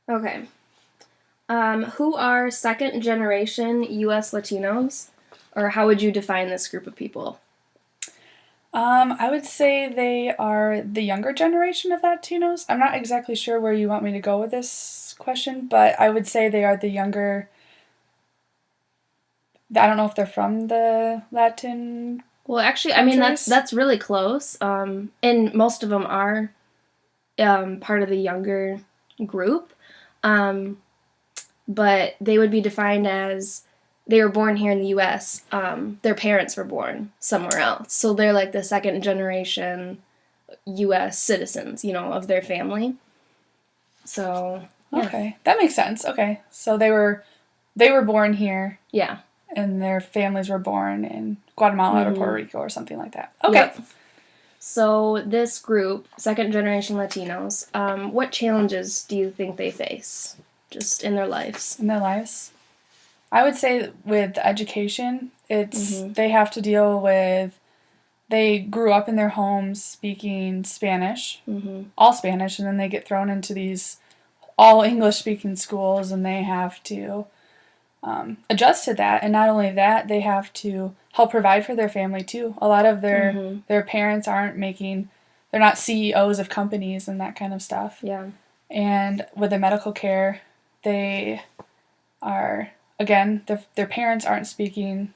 Okay. Who are second generation U.S. Latinos, or how would you define this group of people? I would say they are the younger generation of Latinos. I'm not exactly sure where you want me to go with this question, but I would say they are the younger. I don't know if they're from the Latin Well, actually, I mean countries. that's really close. And most of them are part of the younger group. Um, but they would be defined as they were born here in the U.S. Their parents were born somewhere else, so they're like the second generation U.S. citizens, of their family. So yeah, Okay, that makes sense. Okay, so they were born here, yeah, and their families were born in Guatemala or Puerto mm-hmm. Rico or something like that. Okay. Yep. So this group, second generation Latinos, what challenges do you think they face just in their lives? In their lives, I would say with education, it's Mm-hmm. they have to deal with they grew up in their homes speaking Spanish, Mm-hmm. all Spanish, and then they get thrown into these all English speaking schools and they have to adjust to that. And not only that, they have to help provide for their family too. A lot of Mm-hmm. their parents they're not CEOs of companies and that kind of stuff. Yeah. And with the medical care, they are, again, their parents aren't speaking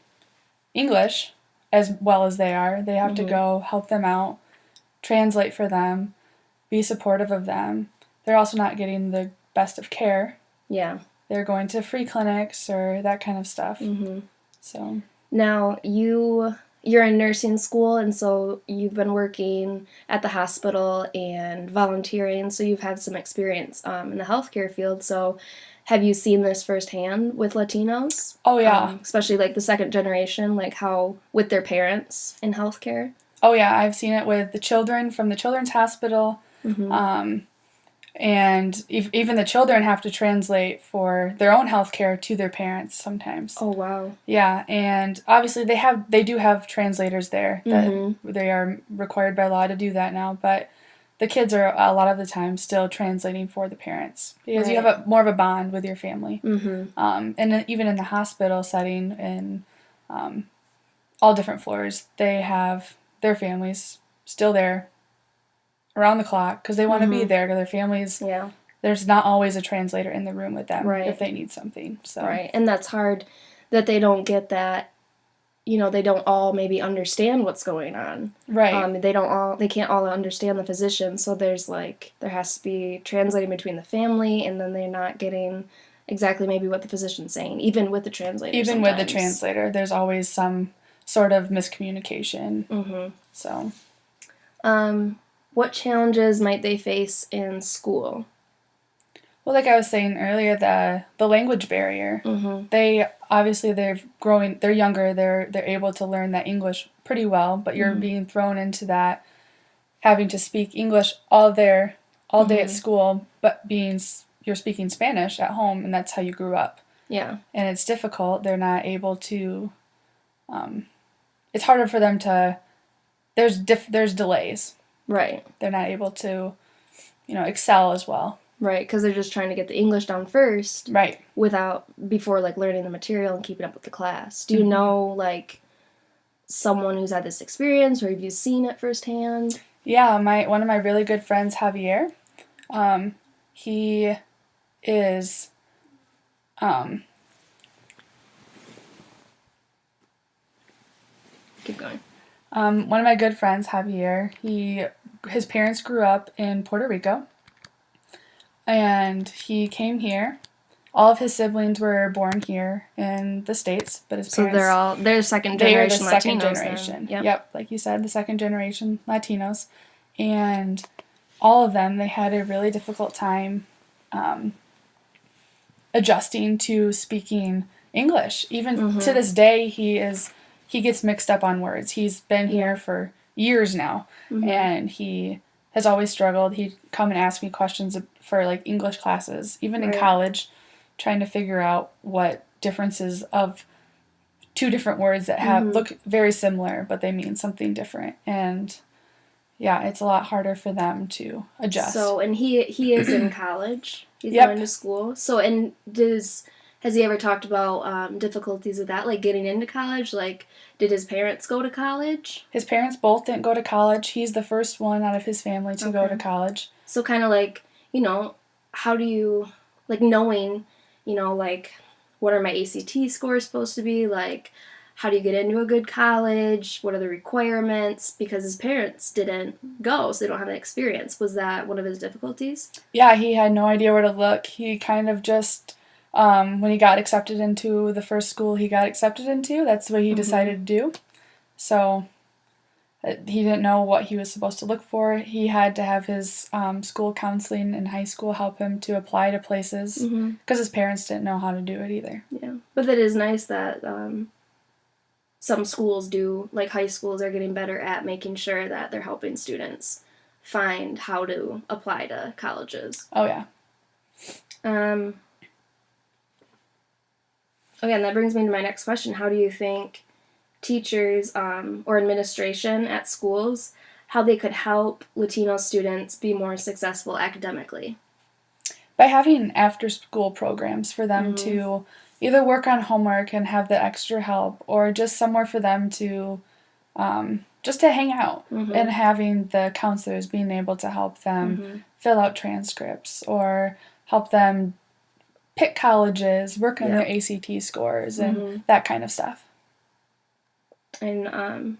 English as well as they are. They have to Mm-hmm. go help them out, translate for them, be supportive of them. They're also not getting the best of care. Yeah. They're going to free clinics or that kind of stuff. Mm-hmm. So, Now you're in nursing school, and so you've been working at the hospital and volunteering, so you've had some experience in the healthcare field. So have you seen this firsthand with Latinos, oh yeah. especially like the second generation, like how with their parents in healthcare? Oh yeah, I've seen it with the children from the children's hospital. Mm-hmm. Um, and even the children have to translate for their own health care to their parents sometimes. Oh wow. Yeah, and obviously they do have translators there that Mm-hmm. they are required by law to do that now, but the kids are a lot of the time still translating for the parents because you have Right. a more of a bond with your family. Mm-hmm. And even in the hospital setting and um, all different floors, they have their families still there around the clock because they want to be Mm-hmm. there to their families. Yeah. There's not always a translator in the room with them if Right. they need something. So Right. And that's hard that they don't get that, they don't all maybe understand what's going on. right. They can't all understand the physician, so there has to be translating between the family, and then they're not getting exactly maybe what the physician's saying, even with the translator Even with the sometimes. translator, there's always some sort of miscommunication. Mm-hmm. So, What challenges might they face in school? well, like I was saying earlier, the language barrier. Mm-hmm. They obviously they're growing. They're younger. They're able to learn that English pretty well, but you're Mm-hmm. being thrown into that having to speak English all day at Mm-hmm. school, but you're speaking Spanish at home, and that's how you grew up. Yeah. And it's difficult. They're not able to. Um, it's harder for them to. There's delays. Right. They're not able to, excel as well. Right, because they're just trying to get the English down first Right. without before like learning the material and keeping up with the class. Do you Mm-hmm. know like someone who's had this experience, or have you seen it firsthand? Yeah, my one of my really good friends, Javier. He is. Um, Keep going. one of my good friends, Javier. His parents grew up in Puerto Rico, and he came here. All of his siblings were born here in the States, but his So parents they're second they are the generation second Latinos then. generation. Yep. Yep, like you said, the second generation Latinos, and all of them they had a really difficult time um, adjusting to speaking English. Even to Mhm. this day, he gets mixed up on words. He's been Yeah. here for years now, Mhm. and he has always struggled. He'd come and ask me questions for like English classes, even in Right. college, trying to figure out what differences of two different words that have Mhm. look very similar, but they mean something different. And Yeah, it's a lot harder for them to adjust. So, and he is in college. He's Yep. going to school. So, and has he ever talked about difficulties with that, like getting into college? Like, did his parents go to college? His parents both didn't go to college. He's the first one out of his family to go to college. So, kind of like, how do you, like, knowing, like, what are my ACT scores supposed to be? Like, how do you get into a good college? What are the requirements? Because his parents didn't go, so they don't have an experience. Was that one of his difficulties? Yeah, he had no idea where to look. He kind of just, when he got accepted into the first school he got accepted into, that's what he decided to do. So he didn't know what he was supposed to look for. He had to have his school counseling in high school help him to apply to places because his parents didn't know how to do it either. Yeah, but it is nice that some schools do, like high schools are getting better at making sure that they're helping students find how to apply to colleges. Oh, yeah. Okay, and that brings me to my next question. How do you think teachers or administration at schools, how they could help Latino students be more successful academically? By having after-school programs for them to either work on homework and have the extra help, or just somewhere for them to just to hang out, and having the counselors being able to help them fill out transcripts or help them pick colleges, work on their ACT scores, and that kind of stuff. And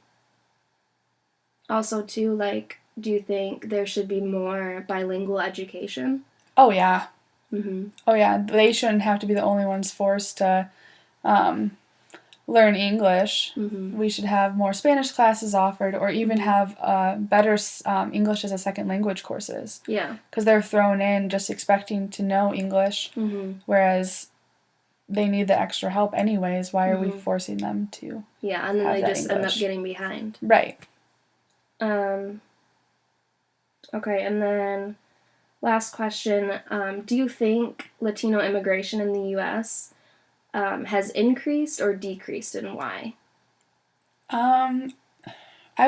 also, too, like, do you think there should be more bilingual education? Oh, yeah. Oh, yeah. They shouldn't have to be the only ones forced to learn English. We should have more Spanish classes offered, or even have better English as a second language courses. Yeah. Because they're thrown in just expecting to know English, whereas they need the extra help anyways. Why are we forcing them to? Yeah, and then they just end up getting behind. Right. Okay, and then last question. Do you think Latino immigration in the U.S. Has increased or decreased, and why? I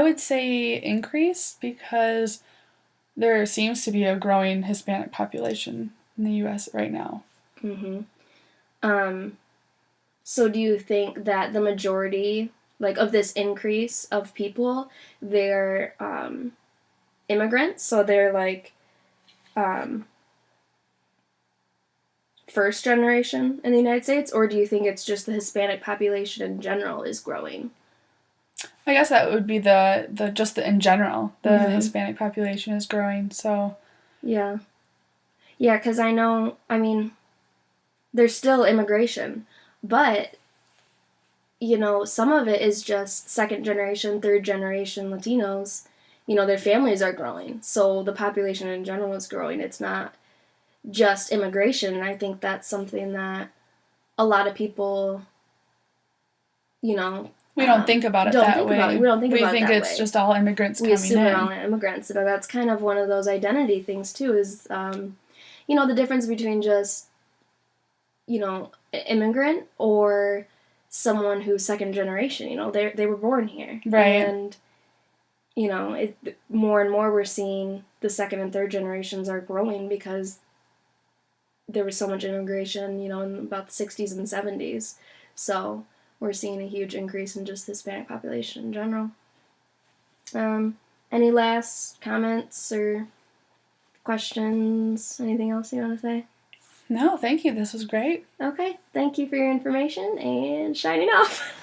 would say increased because there seems to be a growing Hispanic population in the U.S. right now. So do you think that the majority, like, of this increase of people, they're immigrants? So they're, like, first generation in the United States? Or do you think it's just the Hispanic population in general is growing? I guess that would be in general, the Hispanic population is growing, so. Yeah. Yeah, because there's still immigration, but, some of it is just second generation, third generation Latinos. Their families are growing, so the population in general is growing. It's not just immigration, and I think that's something that a lot of people, we don't think about it that way. We don't think about it that way. We think it's just all immigrants coming in. We assume they're all immigrants, and that's kind of one of those identity things too. Is the difference between just immigrant or someone who's second generation. They were born here, right? And more and more we're seeing the second and third generations are growing because there was so much immigration, in about the 60s and 70s. So we're seeing a huge increase in just the Hispanic population in general. Any last comments or questions? Anything else you want to say? No, thank you. This was great. Okay. Thank you for your information, and shining off.